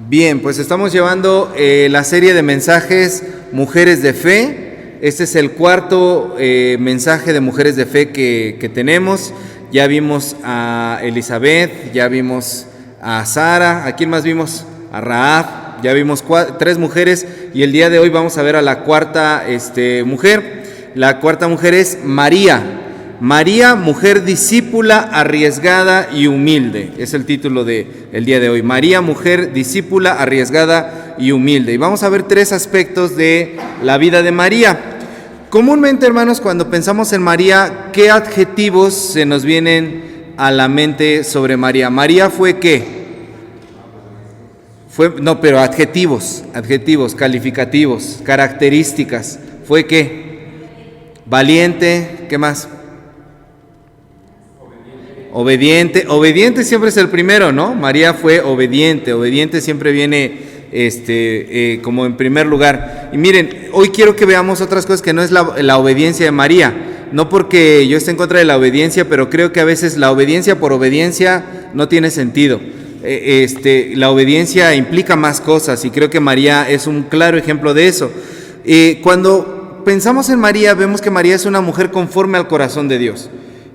Bien, pues estamos llevando la serie de mensajes Mujeres de Fe. Este es el cuarto mensaje de Mujeres de Fe que tenemos. Ya vimos a Elizabeth, ya vimos a Sara. ¿A quién más vimos? A Rahab. Ya vimos tres mujeres y el día de hoy vamos a ver a la cuarta mujer. La cuarta mujer es María. María, mujer discípula, arriesgada y humilde. Es el título del día de hoy. María, mujer discípula, arriesgada y humilde. Y vamos a ver tres aspectos de la vida de María. Comúnmente, hermanos, cuando pensamos en María, ¿qué adjetivos se nos vienen a la mente sobre María? María fue ¿qué? Pero adjetivos, calificativos, características. ¿Fue qué? Valiente, ¿qué más? Obediente siempre es el primero, ¿no? María fue obediente siempre viene como en primer lugar. Y miren, hoy quiero que veamos otras cosas que no es la obediencia de María, no porque yo esté en contra de la obediencia, pero creo que a veces la obediencia por obediencia no tiene sentido. La obediencia implica más cosas y creo que María es un claro ejemplo de eso. Cuando pensamos en María, vemos que María es una mujer conforme al corazón de Dios.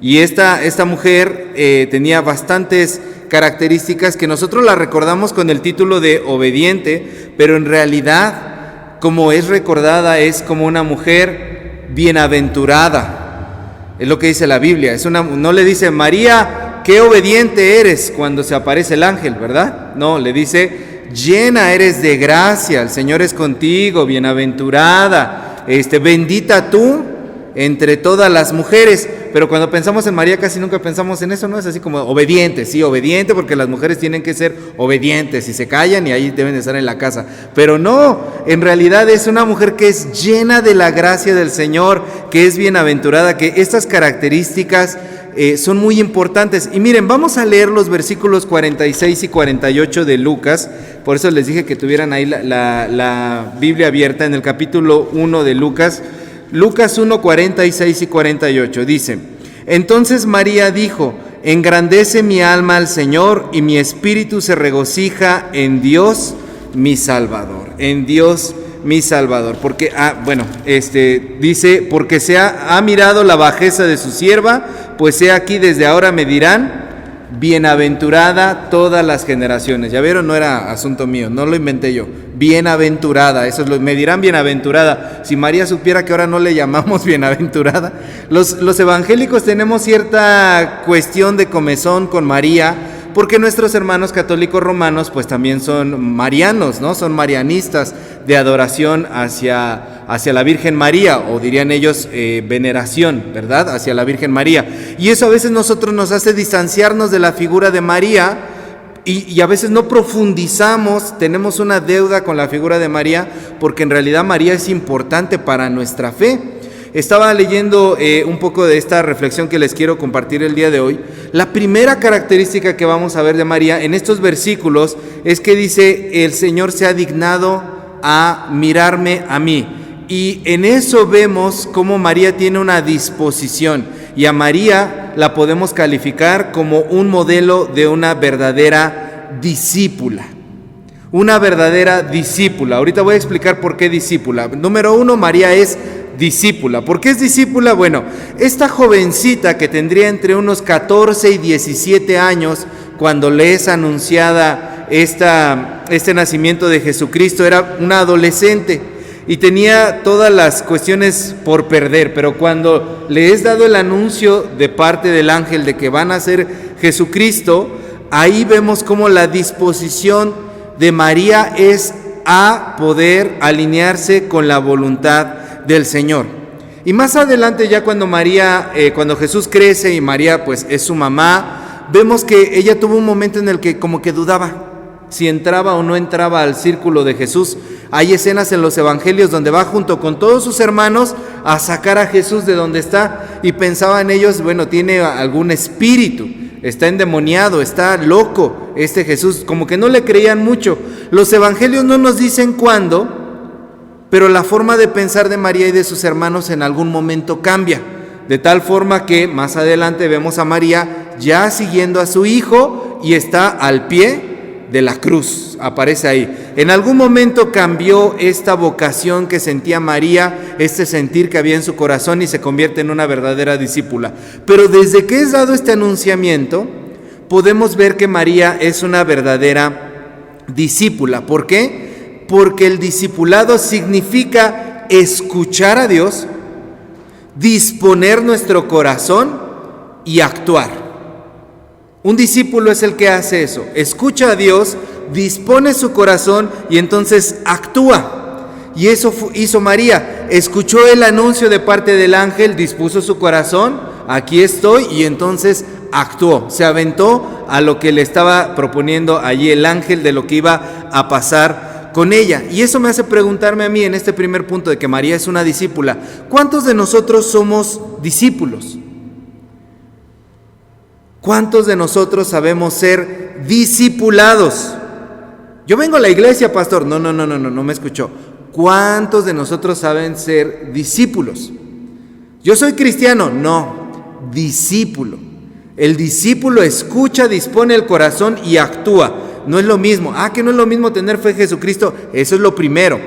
Y esta mujer tenía bastantes características que nosotros la recordamos con el título de obediente, pero en realidad, como es recordada, es como una mujer bienaventurada. Es lo que dice la Biblia. No le dice, María, qué obediente eres cuando se aparece el ángel, ¿verdad? No, le dice, llena eres de gracia, el Señor es contigo, bienaventurada, bendita tú entre todas las mujeres. Pero cuando pensamos en María casi nunca pensamos en eso, ¿no? Es así como obediente, sí, obediente, porque las mujeres tienen que ser obedientes y se callan y ahí deben de estar en la casa. Pero no, en realidad es una mujer que es llena de la gracia del Señor, que es bienaventurada, que estas características son muy importantes. Y miren, vamos a leer los versículos 46 y 48 de Lucas. Por eso les dije que tuvieran ahí la Biblia abierta en el capítulo 1 de Lucas. Lucas 1, 46 y 48 dice: Entonces María dijo, engrandece mi alma al Señor y mi espíritu se regocija en Dios mi Salvador. En Dios mi Salvador. Porque, dice, porque ha mirado la bajeza de su sierva, pues he aquí desde ahora me dirán, bienaventurada todas las generaciones. Ya vieron, no era asunto mío, no lo inventé yo. Bienaventurada, me dirán bienaventurada. Si María supiera que ahora no le llamamos bienaventurada. Los evangélicos tenemos cierta cuestión de comezón con María, porque nuestros hermanos católicos romanos pues también son marianos, ¿no? Son marianistas de adoración hacia la Virgen María, o dirían ellos veneración, ¿verdad? Hacia la Virgen María. Y eso a veces nosotros nos hace distanciarnos de la figura de María y a veces no profundizamos, tenemos una deuda con la figura de María, porque en realidad María es importante para nuestra fe. Estaba leyendo un poco de esta reflexión que les quiero compartir el día de hoy. La primera característica que vamos a ver de María en estos versículos es que dice, el Señor se ha dignado a mirarme a mí. Y en eso vemos cómo María tiene una disposición. Y a María la podemos calificar como un modelo de una verdadera discípula. Una verdadera discípula. Ahorita voy a explicar por qué discípula. Número uno, María es discípula. ¿Por qué es discípula? Bueno, esta jovencita que tendría entre unos 14 y 17 años cuando le es anunciada este nacimiento de Jesucristo, era una adolescente y tenía todas las cuestiones por perder, pero cuando le es dado el anuncio de parte del ángel de que van a ser Jesucristo, ahí vemos cómo la disposición de María es a poder alinearse con la voluntad del Señor. Y más adelante, ya cuando Jesús crece y María pues es su mamá, vemos que ella tuvo un momento en el que como que dudaba si entraba o no entraba al círculo de Jesús. Hay escenas en los evangelios donde va junto con todos sus hermanos a sacar a Jesús de donde está y pensaban ellos, bueno, tiene algún espíritu, está endemoniado, está loco Jesús, como que no le creían mucho. Los evangelios no nos dicen cuándo, pero la forma de pensar de María y de sus hermanos en algún momento cambia, de tal forma que más adelante vemos a María ya siguiendo a su hijo y está al pie de la cruz, aparece ahí. En algún momento cambió esta vocación que sentía María, este sentir que había en su corazón, y se convierte en una verdadera discípula. Pero desde que es dado este anunciamiento, podemos ver que María es una verdadera discípula. ¿Por qué? Porque el discipulado significa escuchar a Dios, disponer nuestro corazón y actuar. Un discípulo es el que hace eso, escucha a Dios, dispone su corazón y entonces actúa. Y eso hizo María, escuchó el anuncio de parte del ángel, dispuso su corazón, aquí estoy, y entonces actuó, se aventó a lo que le estaba proponiendo allí el ángel de lo que iba a pasar con ella. Y eso me hace preguntarme a mí en este primer punto de que María es una discípula, ¿cuántos de nosotros somos discípulos? ¿Cuántos de nosotros sabemos ser discipulados? Yo vengo a la iglesia, pastor. No me escuchó. ¿Cuántos de nosotros saben ser discípulos? Yo soy cristiano. No, discípulo. El discípulo escucha, dispone el corazón y actúa. No es lo mismo. Que no es lo mismo tener fe en Jesucristo. Eso es lo primero.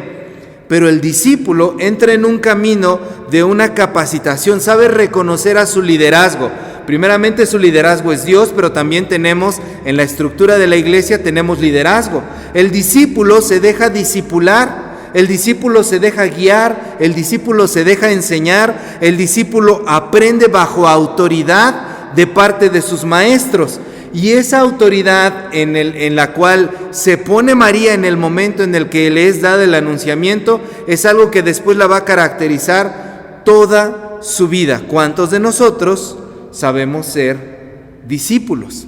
Pero el discípulo entra en un camino de una capacitación, sabe reconocer a su liderazgo. Primeramente su liderazgo es Dios, pero también tenemos en la estructura de la iglesia tenemos liderazgo. El discípulo se deja discipular, el discípulo se deja guiar, el discípulo se deja enseñar, el discípulo aprende bajo autoridad de parte de sus maestros. Y esa autoridad en la cual se pone María en el momento en el que le es dado el anunciamiento es algo que después la va a caracterizar toda su vida. ¿Cuántos de nosotros sabemos ser discípulos?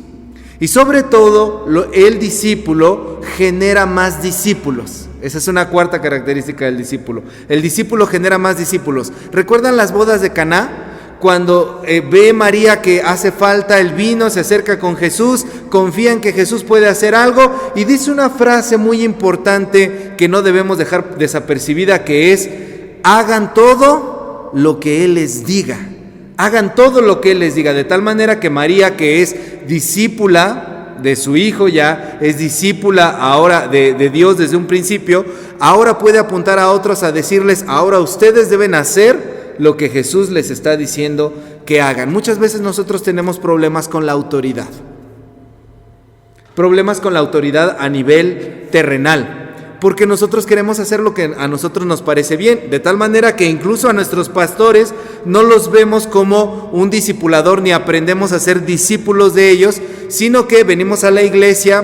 Y sobre todo, el discípulo genera más discípulos. Esa es una cuarta característica del discípulo. El discípulo genera más discípulos. ¿Recuerdan las bodas de Caná? Cuando ve María que hace falta el vino, se acerca con Jesús, confía en que Jesús puede hacer algo y dice una frase muy importante que no debemos dejar desapercibida, que es: hagan todo lo que Él les diga. Hagan todo lo que Él les diga, de tal manera que María, que es discípula de su Hijo ya, es discípula ahora de Dios desde un principio, ahora puede apuntar a otros a decirles: ahora ustedes deben hacer lo que Jesús les está diciendo que hagan. Muchas veces nosotros tenemos problemas con la autoridad. Problemas con la autoridad a nivel terrenal, porque nosotros queremos hacer lo que a nosotros nos parece bien, de tal manera que incluso a nuestros pastores no los vemos como un discipulador ni aprendemos a ser discípulos de ellos, sino que venimos a la iglesia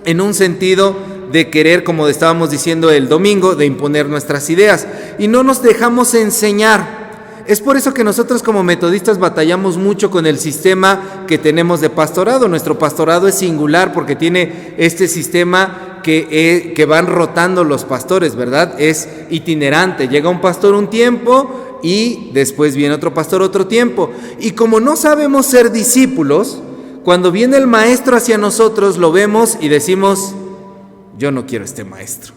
en un sentido de querer, como estábamos diciendo el domingo, de imponer nuestras ideas y no nos dejamos enseñar. Es por eso que nosotros como metodistas batallamos mucho con el sistema que tenemos de pastorado. Nuestro pastorado es singular porque tiene este sistema que van rotando los pastores, ¿verdad? Es itinerante, llega un pastor un tiempo y después viene otro pastor otro tiempo. Y como no sabemos ser discípulos, cuando viene el maestro hacia nosotros lo vemos y decimos: yo no quiero este maestro,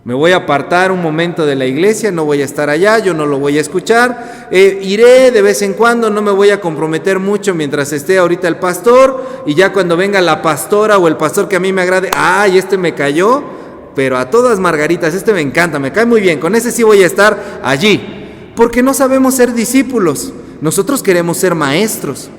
me voy a apartar un momento de la iglesia, no voy a estar allá, yo no lo voy a escuchar, iré de vez en cuando, no me voy a comprometer mucho mientras esté ahorita el pastor, y ya cuando venga la pastora o el pastor que a mí me agrade, este me cayó, pero a todas margaritas, este me encanta, me cae muy bien, con ese sí voy a estar allí, porque no sabemos ser discípulos, nosotros queremos ser maestros.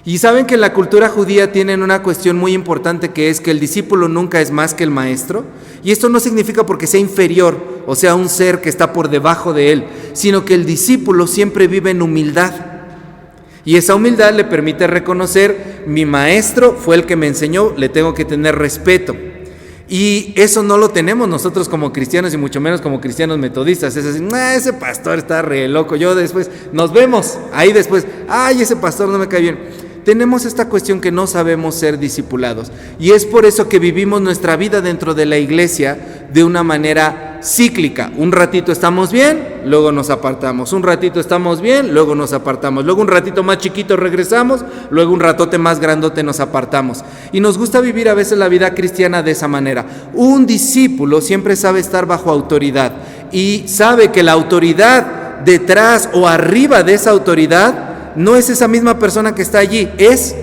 Y saben que en la cultura judía tienen una cuestión muy importante, que es que el discípulo nunca es más que el maestro. Y esto no significa porque sea inferior, o sea, un ser que está por debajo de él, sino que el discípulo siempre vive en humildad. Y esa humildad le permite reconocer: mi maestro fue el que me enseñó, le tengo que tener respeto. Y eso no lo tenemos nosotros como cristianos, y mucho menos como cristianos metodistas. Es así: ese pastor está re loco, yo después, nos vemos, ahí después, ese pastor no me cae bien. Tenemos esta cuestión que no sabemos ser discipulados, y es por eso que vivimos nuestra vida dentro de la iglesia de una manera cíclica. Un ratito estamos bien, luego nos apartamos, un ratito estamos bien, luego nos apartamos, luego un ratito más chiquito regresamos, luego un ratote más grandote nos apartamos. Y nos gusta vivir a veces la vida cristiana de esa manera. Un discípulo siempre sabe estar bajo autoridad y sabe que la autoridad detrás o arriba de esa autoridad no es esa misma persona que está allí, es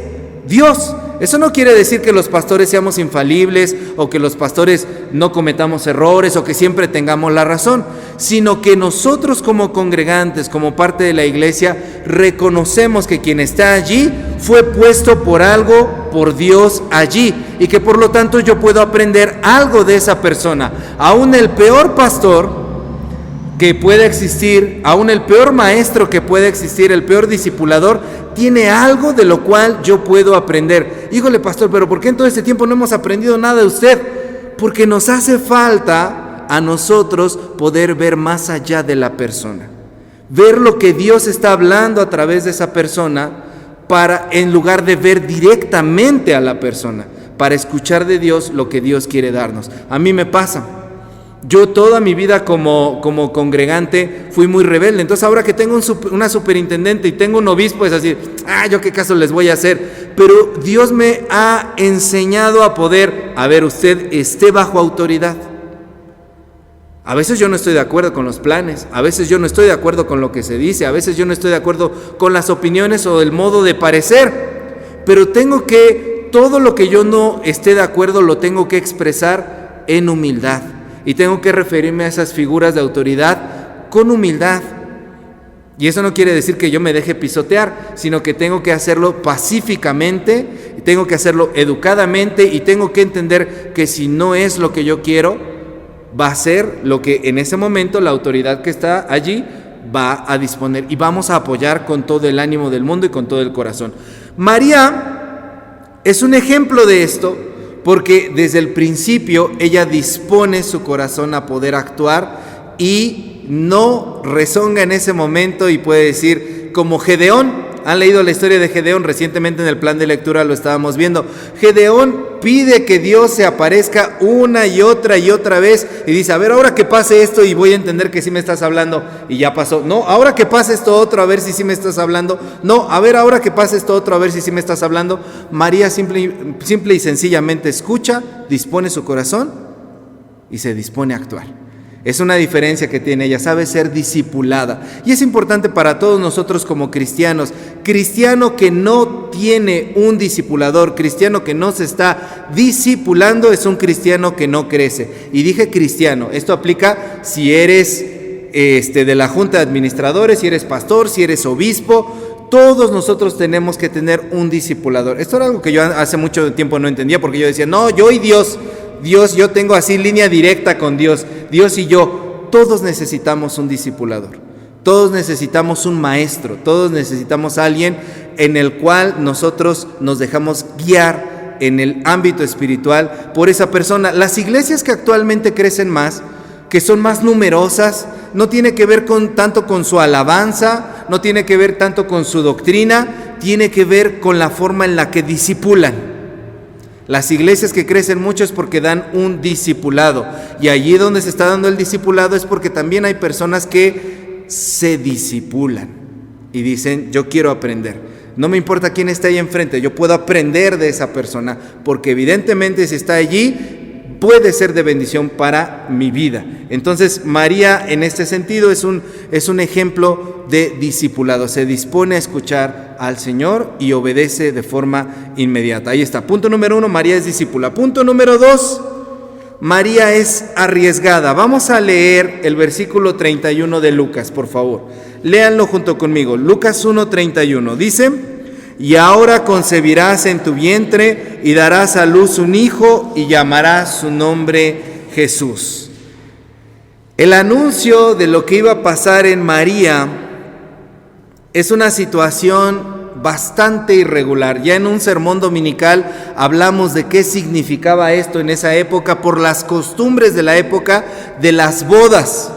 Dios. Eso no quiere decir que los pastores seamos infalibles o que los pastores no cometamos errores o que siempre tengamos la razón, sino que nosotros como congregantes, como parte de la iglesia, reconocemos que quien está allí fue puesto por algo, por Dios allí, y que por lo tanto yo puedo aprender algo de esa persona. Aún el peor pastor que pueda existir, aún el peor maestro que pueda existir, el peor discipulador, tiene algo de lo cual yo puedo aprender. Híjole, pastor, pero ¿por qué en todo este tiempo no hemos aprendido nada de usted? Porque nos hace falta a nosotros poder ver más allá de la persona, ver lo que Dios está hablando a través de esa persona, en lugar de ver directamente a la persona, para escuchar de Dios lo que Dios quiere darnos. A mí me pasa. Yo toda mi vida como congregante fui muy rebelde. Entonces ahora que tengo una superintendente y tengo un obispo, es así, ¿yo qué caso les voy a hacer? Pero Dios me ha enseñado a poder, usted esté bajo autoridad. A veces yo no estoy de acuerdo con los planes, a veces yo no estoy de acuerdo con lo que se dice, a veces yo no estoy de acuerdo con las opiniones o el modo de parecer, pero todo lo que yo no esté de acuerdo lo tengo que expresar en humildad. Y tengo que referirme a esas figuras de autoridad con humildad. Y eso no quiere decir que yo me deje pisotear, sino que tengo que hacerlo pacíficamente, tengo que hacerlo educadamente y tengo que entender que si no es lo que yo quiero, va a ser lo que en ese momento la autoridad que está allí va a disponer. Y vamos a apoyar con todo el ánimo del mundo y con todo el corazón. María es un ejemplo de esto, porque desde el principio ella dispone su corazón a poder actuar y no rezonga en ese momento y puede decir, como Gedeón. ¿Han leído la historia de Gedeón? Recientemente en el plan de lectura lo estábamos viendo. Gedeón pide que Dios se aparezca una y otra vez y dice, ahora que pase esto y voy a entender que sí me estás hablando, y ya pasó. No, ahora que pase esto otro, a ver si sí me estás hablando. No, ahora que pase esto otro, a ver si sí me estás hablando. María simple y sencillamente escucha, dispone su corazón y se dispone a actuar. Es una diferencia que tiene ella, sabe ser discipulada. Y es importante para todos nosotros como cristianos. Cristiano que no tiene un discipulador, cristiano que no se está discipulando, es un cristiano que no crece. Y dije cristiano, esto aplica si eres de la junta de administradores, si eres pastor, si eres obispo. Todos nosotros tenemos que tener un discipulador. Esto era algo que yo hace mucho tiempo no entendía, porque yo decía, no, yo y Dios, yo tengo así línea directa con Dios y yo. Todos necesitamos un discipulador, todos necesitamos un maestro, todos necesitamos a alguien en el cual nosotros nos dejamos guiar en el ámbito espiritual por esa persona. Las iglesias que actualmente crecen más, que son más numerosas, no tiene que ver tanto con su alabanza, no tiene que ver tanto con su doctrina, tiene que ver con la forma en la que discipulan. Las iglesias que crecen mucho es porque dan un discipulado, y allí donde se está dando el discipulado es porque también hay personas que se discipulan y dicen, yo quiero aprender. No me importa quién está ahí enfrente, yo puedo aprender de esa persona, porque evidentemente si está allí puede ser de bendición para mi vida. Entonces María en este sentido es un ejemplo de discipulado, se dispone a escuchar al Señor y obedece de forma inmediata. Ahí está, punto número 1, María es discípula. Punto número 2, María es arriesgada. Vamos a leer el versículo 31 de Lucas, por favor. Léanlo junto conmigo. Lucas 1:31 dice: y ahora concebirás en tu vientre y darás a luz un hijo y llamarás su nombre Jesús. El anuncio de lo que iba a pasar en María es una situación bastante irregular. Ya en un sermón dominical hablamos de qué significaba esto en esa época por las costumbres de la época de las bodas.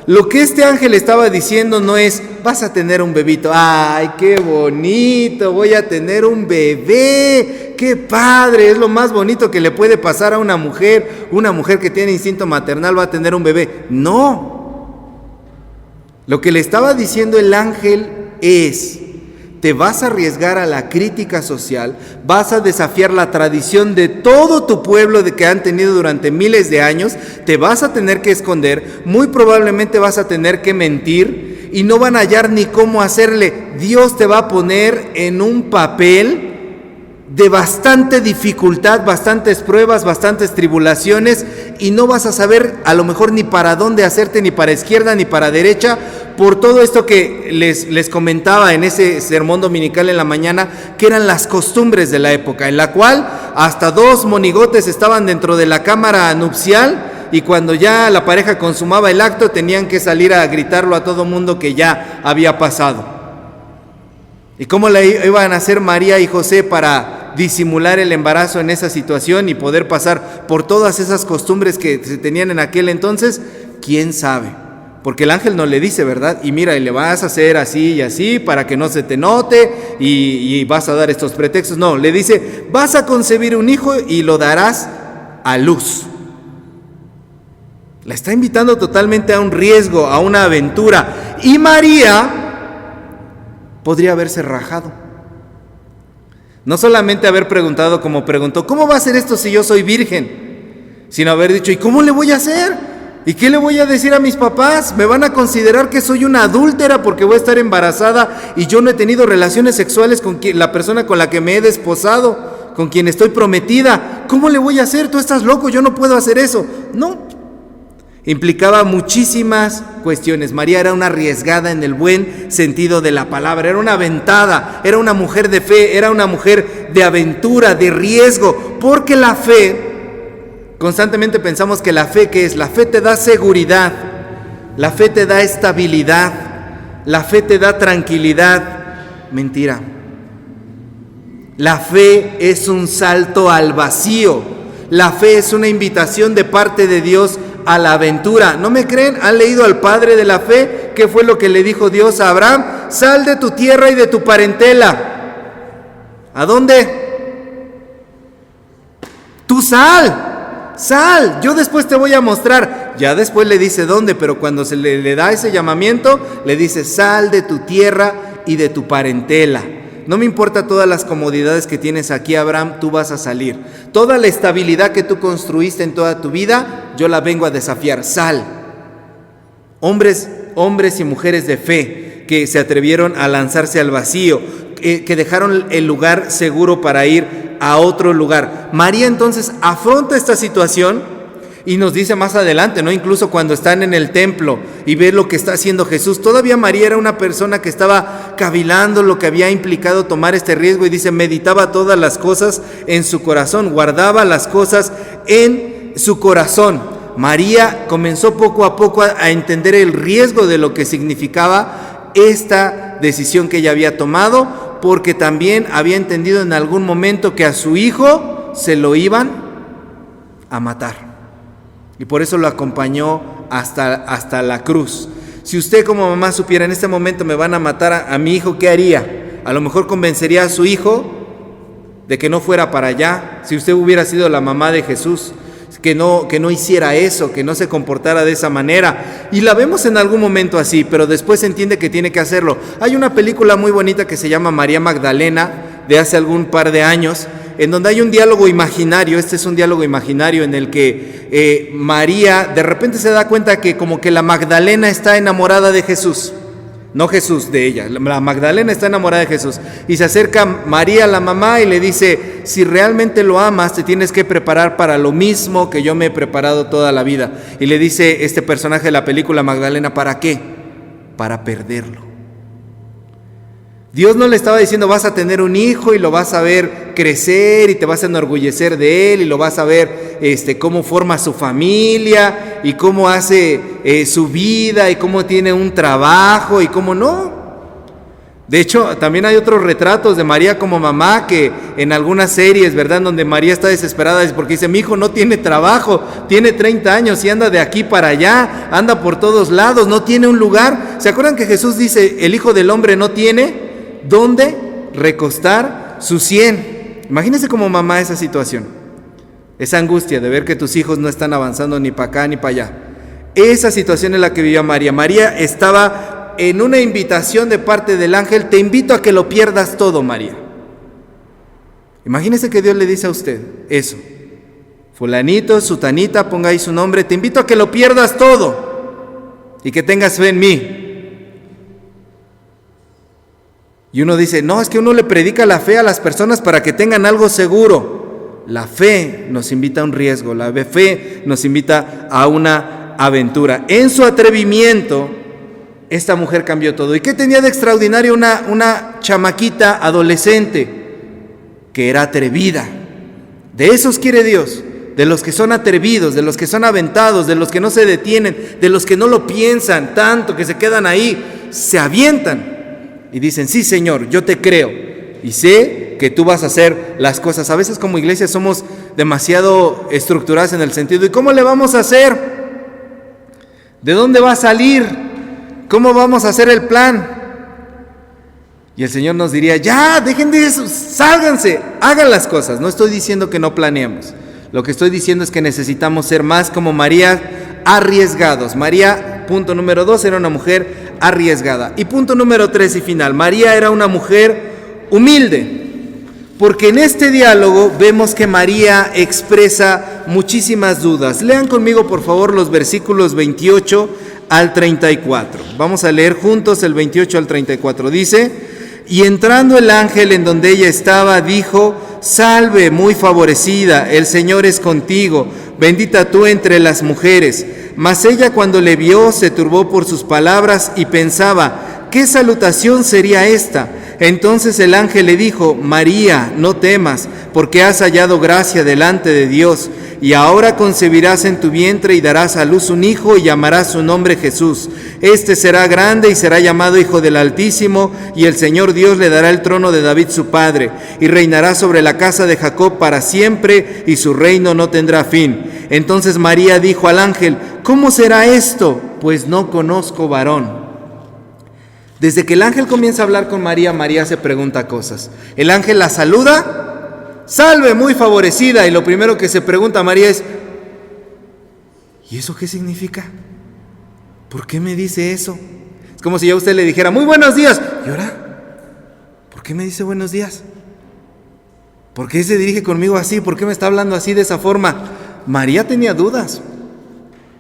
Lo que este ángel estaba diciendo no es, vas a tener un bebito, ¡ay, qué bonito! Voy a tener un bebé, ¡qué padre! Es lo más bonito que le puede pasar a una mujer que tiene instinto maternal va a tener un bebé. No. Lo que le estaba diciendo el ángel es, te vas a arriesgar a la crítica social, vas a desafiar la tradición de todo tu pueblo de que han tenido durante miles de años, te vas a tener que esconder, muy probablemente vas a tener que mentir y no van a hallar ni cómo hacerle. Dios te va a poner en un papel de bastante dificultad, bastantes pruebas, bastantes tribulaciones, y no vas a saber a lo mejor ni para dónde hacerte, ni para izquierda ni para derecha, por todo esto que les comentaba en ese sermón dominical en la mañana, que eran las costumbres de la época, en la cual hasta 2 monigotes estaban dentro de la cámara nupcial, y cuando ya la pareja consumaba el acto tenían que salir a gritarlo a todo mundo que ya había pasado. ¿Y cómo le iban a hacer María y José para disimular el embarazo en esa situación y poder pasar por todas esas costumbres que se tenían en aquel entonces? ¿Quién sabe? Porque el ángel no le dice, ¿verdad? Y mira, y le vas a hacer así y así para que no se te note y vas a dar estos pretextos. No, le dice, vas a concebir un hijo y lo darás a luz. La está invitando totalmente a un riesgo, a una aventura. Y María podría haberse rajado. No solamente haber preguntado como preguntó, ¿cómo va a ser esto si yo soy virgen? Sino haber dicho, ¿y cómo le voy a hacer? ¿Y qué le voy a decir a mis papás? ¿Me van a considerar que soy una adúltera porque voy a estar embarazada y yo no he tenido relaciones sexuales con la persona con la que me he desposado, con quien estoy prometida? ¿Cómo le voy a hacer? Tú estás loco, yo no puedo hacer eso. No. Implicaba muchísimas cuestiones. María era una arriesgada en el buen sentido de la palabra, era una aventada, era una mujer de fe, era una mujer de aventura, de riesgo, porque la fe, constantemente pensamos que la fe, ¿qué es? La fe te da seguridad, la fe te da estabilidad, la fe te da tranquilidad. Mentira. La fe es un salto al vacío, la fe es una invitación de parte de Dios a la aventura. ¿No me creen? ¿Han leído al padre de la fe? ¿Qué fue lo que le dijo Dios a Abraham? Sal de tu tierra y de tu parentela. ¿A dónde? Tú sal, yo después te voy a mostrar. Ya después le dice dónde, pero cuando se le da ese llamamiento, le dice, sal de tu tierra y de tu parentela. No me importa todas las comodidades que tienes aquí, Abraham, tú vas a salir. Toda la estabilidad que tú construiste en toda tu vida, yo la vengo a desafiar. Sal. Hombres y mujeres de fe que se atrevieron a lanzarse al vacío, que dejaron el lugar seguro para ir a otro lugar. María entonces afronta esta situación y nos dice más adelante, ¿no? Incluso cuando están en el templo y ve lo que está haciendo Jesús, todavía María era una persona que estaba cavilando lo que había implicado tomar este riesgo, y dice, meditaba todas las cosas en su corazón, guardaba las cosas en su corazón. María comenzó poco a poco a entender el riesgo de lo que significaba esta decisión que ella había tomado, porque también había entendido en algún momento que a su hijo se lo iban a matar. Y por eso lo acompañó hasta la cruz. Si usted como mamá supiera, en este momento me van a matar a mi hijo, ¿qué haría? A lo mejor convencería a su hijo de que no fuera para allá. Si usted hubiera sido la mamá de Jesús, que no hiciera eso, que no se comportara de esa manera. Y la vemos en algún momento así, pero después entiende que tiene que hacerlo. Hay una película muy bonita que se llama María Magdalena, de hace algún par de años, en donde hay un diálogo imaginario. Este es un diálogo imaginario en el que María de repente se da cuenta que como que la Magdalena está enamorada de Jesús, no Jesús de ella, la Magdalena está enamorada de Jesús, y se acerca María, la mamá, y le dice, si realmente lo amas, te tienes que preparar para lo mismo que yo me he preparado toda la vida. Y le dice este personaje de la película, Magdalena, ¿para qué? Para perderlo. Dios no le estaba diciendo, vas a tener un hijo y lo vas a ver crecer y te vas a enorgullecer de él y lo vas a ver cómo forma su familia y cómo hace su vida y cómo tiene un trabajo y cómo no. De hecho, también hay otros retratos de María como mamá que en algunas series, ¿verdad?, donde María está desesperada porque dice, mi hijo no tiene trabajo, tiene 30 años y anda de aquí para allá, anda por todos lados, no tiene un lugar. ¿Se acuerdan que Jesús dice, el Hijo del Hombre no tiene dónde recostar su sien? Imagínense como mamá esa situación, esa angustia de ver que tus hijos no están avanzando ni para acá ni para allá. Esa situación es la que vivía María. María estaba en una invitación de parte del ángel, te invito a que lo pierdas todo, María. Imagínese que Dios le dice a usted eso, fulanito, sutanita, ponga ahí su nombre, te invito a que lo pierdas todo y que tengas fe en mí. Y uno dice, no, es que uno le predica la fe a las personas para que tengan algo seguro. La fe nos invita a un riesgo, la fe nos invita a una aventura. En su atrevimiento, esta mujer cambió todo. ¿Y qué tenía de extraordinario una chamaquita adolescente? Que era atrevida. De esos quiere Dios, de los que son atrevidos, de los que son aventados, de los que no se detienen, de los que no lo piensan tanto, que se quedan ahí, se avientan y dicen, sí Señor, yo te creo y sé que tú vas a hacer las cosas. A veces como iglesia somos demasiado estructuradas en el sentido, ¿y cómo le vamos a hacer? ¿De dónde va a salir? ¿Cómo vamos a hacer el plan? Y el Señor nos diría, ya, dejen de eso, sálganse, hagan las cosas. No estoy diciendo que no planeemos. Lo que estoy diciendo es que necesitamos ser más como María, arriesgados. María, punto número 2, era una mujer arriesgada. Y punto número 3 y final, María era una mujer humilde. Porque en este diálogo vemos que María expresa muchísimas dudas. Lean conmigo por favor los versículos 28 al 34. Vamos a leer juntos el 28 al 34. Dice, y entrando el ángel en donde ella estaba, dijo, salve muy favorecida, el Señor es contigo, bendita tú entre las mujeres. Mas ella cuando le vio se turbó por sus palabras y pensaba, ¿qué salutación sería esta? Entonces el ángel le dijo, María, no temas, porque has hallado gracia delante de Dios, y ahora concebirás en tu vientre y darás a luz un hijo y llamarás su nombre Jesús. Este será grande y será llamado Hijo del Altísimo, y el Señor Dios le dará el trono de David su padre, y reinará sobre la casa de Jacob para siempre, y su reino no tendrá fin. Entonces María dijo al ángel, ¿cómo será esto? Pues no conozco varón. Desde que el ángel comienza a hablar con María, María se pregunta cosas. El ángel la saluda, salve muy favorecida, y lo primero que se pregunta a María es, ¿y eso qué significa? ¿Por qué me dice eso? Es como si yo a usted le dijera, muy buenos días. ¿Y ahora? ¿Por qué me dice buenos días? ¿Por qué se dirige conmigo así? ¿Por qué me está hablando así de esa forma? María tenía dudas.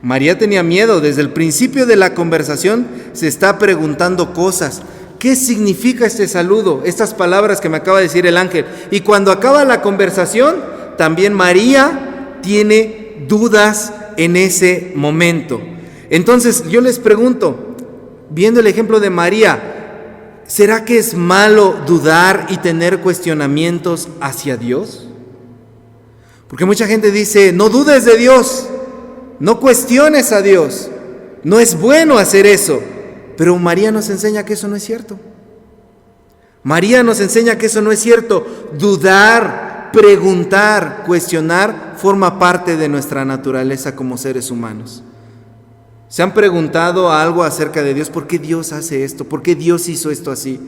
María tenía miedo. Desde el principio de la conversación se está preguntando cosas. ¿Qué significa este saludo? Estas palabras que me acaba de decir el ángel. Y cuando acaba la conversación, también María tiene dudas en ese momento. Entonces yo les pregunto, viendo el ejemplo de María, ¿será que es malo dudar y tener cuestionamientos hacia Dios? Porque mucha gente dice, no dudes de Dios. No cuestiones a Dios, no es bueno hacer eso, pero María nos enseña que eso no es cierto. María nos enseña que eso no es cierto. Dudar, preguntar, cuestionar forma parte de nuestra naturaleza como seres humanos. ¿Se han preguntado algo acerca de Dios? ¿Por qué Dios hace esto? ¿Por qué Dios hizo esto así?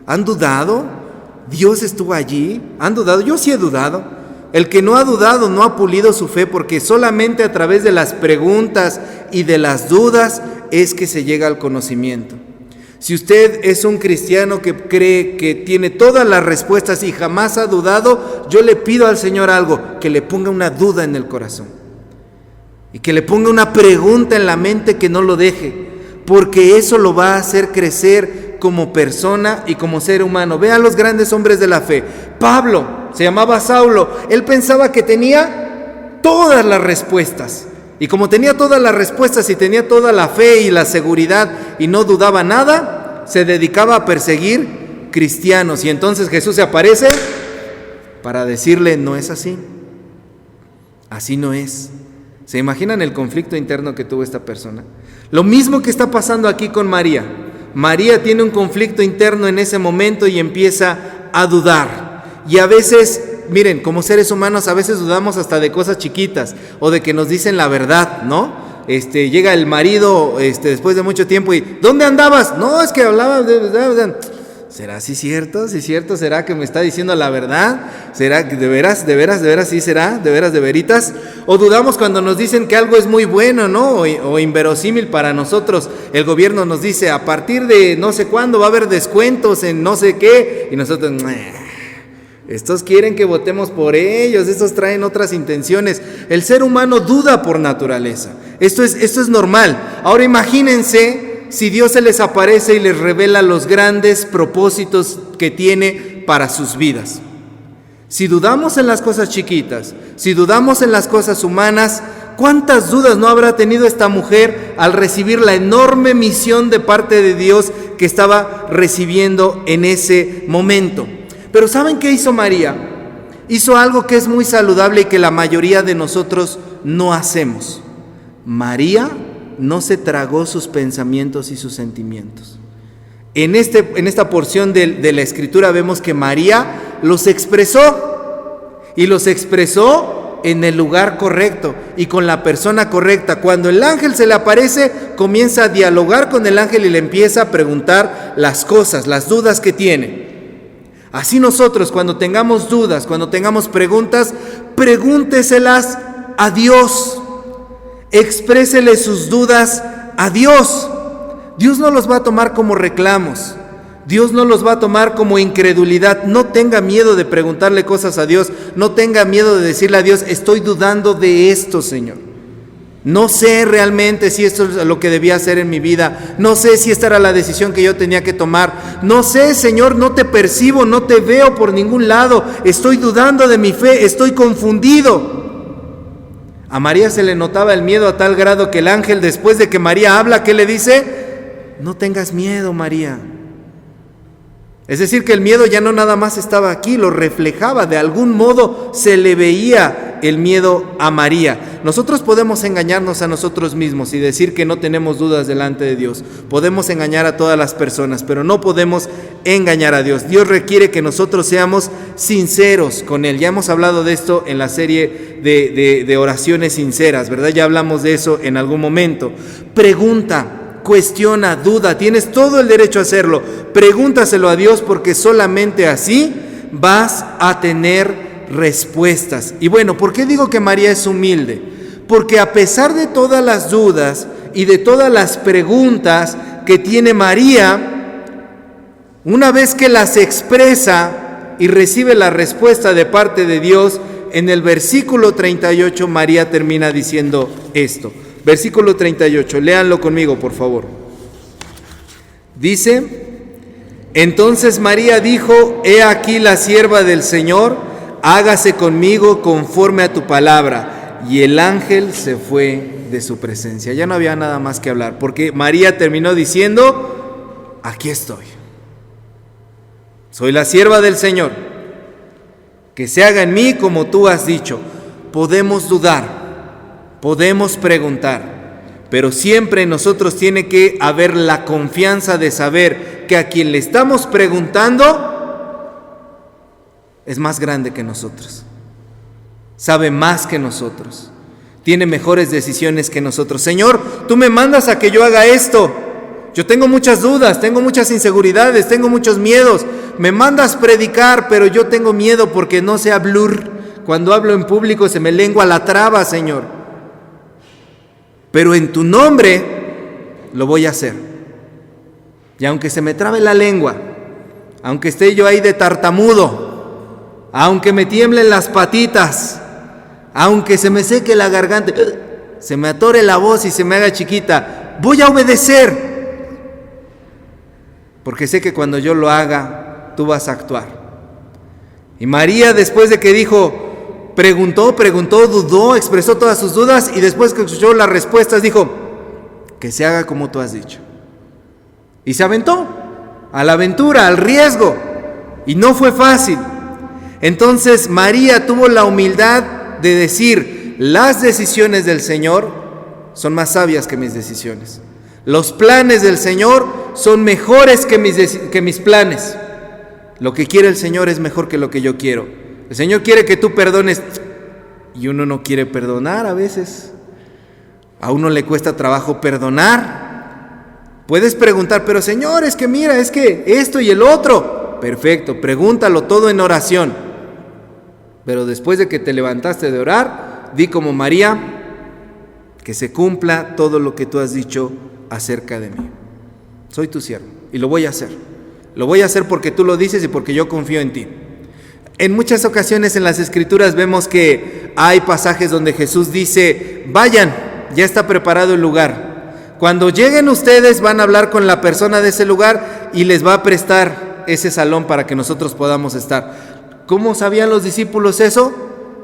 ¿Han dudado? ¿Dios estuvo allí? ¿Han dudado? Yo sí he dudado. El que no ha dudado no ha pulido su fe, porque solamente a través de las preguntas y de las dudas es que se llega al conocimiento. Si usted es un cristiano que cree que tiene todas las respuestas y jamás ha dudado, yo le pido al Señor algo, que le ponga una duda en el corazón y que le ponga una pregunta en la mente que no lo deje, porque eso lo va a hacer crecer como persona y como ser humano. Vean los grandes hombres de la fe. Pablo se llamaba Saulo, él pensaba que tenía todas las respuestas, y como tenía todas las respuestas y tenía toda la fe y la seguridad y no dudaba nada, se dedicaba a perseguir cristianos. Y entonces Jesús se aparece para decirle, no es así, así no es. ¿Se imaginan el conflicto interno que tuvo esta persona? Lo mismo que está pasando aquí con María. María tiene un conflicto interno en ese momento y empieza a dudar. Y a veces, miren, como seres humanos a veces dudamos hasta de cosas chiquitas o de que nos dicen la verdad, ¿no? Llega el marido después de mucho tiempo y ¿dónde andabas? No, es que hablaba de... ¿Será sí cierto? ¿Sí cierto? ¿Será que me está diciendo la verdad? ¿Será que de veras, sí será? ¿De veras, de veritas? O dudamos cuando nos dicen que algo es muy bueno, ¿no? O inverosímil para nosotros. El gobierno nos dice, a partir de no sé cuándo va a haber descuentos en no sé qué. Y nosotros, estos quieren que votemos por ellos, estos traen otras intenciones. El ser humano duda por naturaleza. Esto es normal. Ahora imagínense si Dios se les aparece y les revela los grandes propósitos que tiene para sus vidas. Si dudamos en las cosas chiquitas, si dudamos en las cosas humanas, ¿cuántas dudas no habrá tenido esta mujer al recibir la enorme misión de parte de Dios que estaba recibiendo en ese momento? Pero ¿saben qué hizo María? Hizo algo que es muy saludable y que la mayoría de nosotros no hacemos. María no se tragó sus pensamientos y sus sentimientos. En esta porción de la Escritura vemos que María los expresó, y los expresó en el lugar correcto y con la persona correcta. Cuando el ángel se le aparece, comienza a dialogar con el ángel y le empieza a preguntar las cosas, las dudas que tiene. Así nosotros, cuando tengamos dudas, cuando tengamos preguntas, pregúnteselas a Dios. Exprésele sus dudas a Dios. Dios no los va a tomar como reclamos. Dios no los va a tomar como incredulidad. No tenga miedo de preguntarle cosas a Dios. No tenga miedo de decirle a Dios, estoy dudando de esto, Señor. No sé realmente si esto es lo que debía hacer en mi vida. No sé si esta era la decisión que yo tenía que tomar. No sé, Señor, no te percibo, no te veo por ningún lado. Estoy dudando de mi fe, estoy confundido. A María se le notaba el miedo a tal grado que el ángel, después de que María habla, ¿qué le dice? No tengas miedo, María. Es decir, que el miedo ya no nada más estaba aquí, lo reflejaba, de algún modo se le veía el miedo a María. Nosotros podemos engañarnos a nosotros mismos y decir que no tenemos dudas delante de Dios. Podemos engañar a todas las personas, pero no podemos engañar a Dios. Dios requiere que nosotros seamos sinceros con Él. Ya hemos hablado de esto en la serie de oraciones sinceras, ¿verdad? Ya hablamos de eso en algún momento. Pregunta. Cuestiona, duda, tienes todo el derecho a hacerlo. Pregúntaselo a Dios, porque solamente así vas a tener respuestas. Y bueno, ¿por qué digo que María es humilde? Porque a pesar de todas las dudas y de todas las preguntas que tiene María, una vez que las expresa y recibe la respuesta de parte de Dios, en el versículo 38 María termina diciendo esto. Versículo 38, léanlo conmigo, por favor. Dice: entonces María dijo, he aquí la sierva del Señor, hágase conmigo conforme a tu palabra. Y el ángel se fue de su presencia. Ya no había nada más que hablar, porque María terminó diciendo, aquí estoy. Soy la sierva del Señor. Que se haga en mí como tú has dicho. Podemos dudar. Podemos preguntar, pero siempre en nosotros tiene que haber la confianza de saber que a quien le estamos preguntando es más grande que nosotros, sabe más que nosotros, tiene mejores decisiones que nosotros. Señor, tú me mandas a que yo haga esto. Yo tengo muchas dudas, tengo muchas inseguridades, tengo muchos miedos. Me mandas predicar, pero yo tengo miedo porque no sé hablar. Cuando hablo en público se me lengua la traba, Señor. Pero en tu nombre lo voy a hacer. Y aunque se me trabe la lengua, aunque esté yo ahí de tartamudo, aunque me tiemblen las patitas, aunque se me seque la garganta, se me atore la voz y se me haga chiquita, voy a obedecer. Porque sé que cuando yo lo haga, tú vas a actuar. Y María, después de que dijo, preguntó, dudó, expresó todas sus dudas, y después que escuchó las respuestas dijo, que se haga como tú has dicho. Y se aventó a la aventura, al riesgo, y no fue fácil. Entonces María tuvo la humildad de decir, las decisiones del Señor son más sabias que mis decisiones. Los planes del Señor son mejores que mis planes. Lo que quiere el Señor es mejor que lo que yo quiero. El Señor quiere que tú perdones y uno no quiere perdonar a veces. A uno le cuesta trabajo perdonar. Puedes preguntar, pero Señor, es que mira, es que esto y el otro. Perfecto, pregúntalo todo en oración. Pero después de que te levantaste de orar, di como María, que se cumpla todo lo que tú has dicho acerca de mí. Soy tu siervo y lo voy a hacer. Lo voy a hacer porque tú lo dices y porque yo confío en ti. En muchas ocasiones en las Escrituras vemos que hay pasajes donde Jesús dice, vayan, ya está preparado el lugar. Cuando lleguen ustedes van a hablar con la persona de ese lugar y les va a prestar ese salón para que nosotros podamos estar. ¿Cómo sabían los discípulos eso?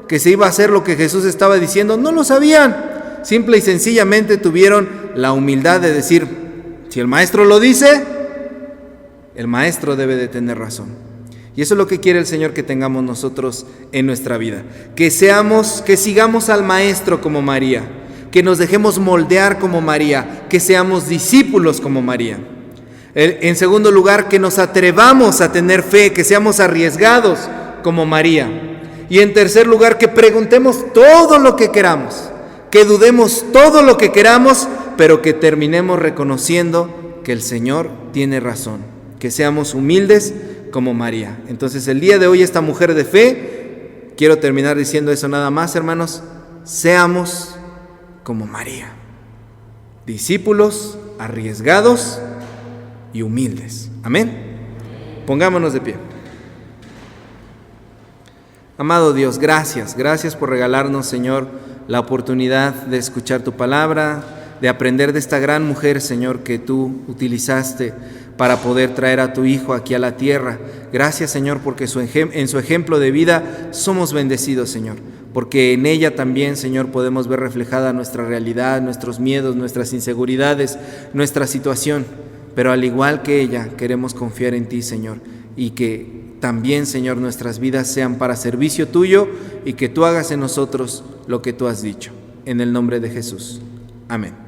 Que se iba a hacer lo que Jesús estaba diciendo. No lo sabían. Simple y sencillamente tuvieron la humildad de decir, si el maestro lo dice, el maestro debe de tener razón. Y eso es lo que quiere el Señor que tengamos nosotros en nuestra vida. Que sigamos al maestro como María, que nos dejemos moldear como María, que seamos discípulos como María. En segundo lugar, que nos atrevamos a tener fe, que seamos arriesgados como María. Y en tercer lugar, que preguntemos todo lo que queramos, que dudemos todo lo que queramos, pero que terminemos reconociendo que el Señor tiene razón, que seamos humildes como María. Entonces el día de hoy esta mujer de fe, quiero terminar diciendo eso nada más, hermanos, seamos como María, discípulos arriesgados y humildes. Amén. Pongámonos de pie. Amado Dios, gracias por regalarnos, Señor, la oportunidad de escuchar tu palabra, de aprender de esta gran mujer, Señor, que tú utilizaste para poder traer a tu Hijo aquí a la tierra. Gracias, Señor, porque en su ejemplo de vida somos bendecidos, Señor, porque en ella también, Señor, podemos ver reflejada nuestra realidad, nuestros miedos, nuestras inseguridades, nuestra situación. Pero al igual que ella, queremos confiar en ti, Señor, y que también, Señor, nuestras vidas sean para servicio tuyo y que tú hagas en nosotros lo que tú has dicho. En el nombre de Jesús. Amén.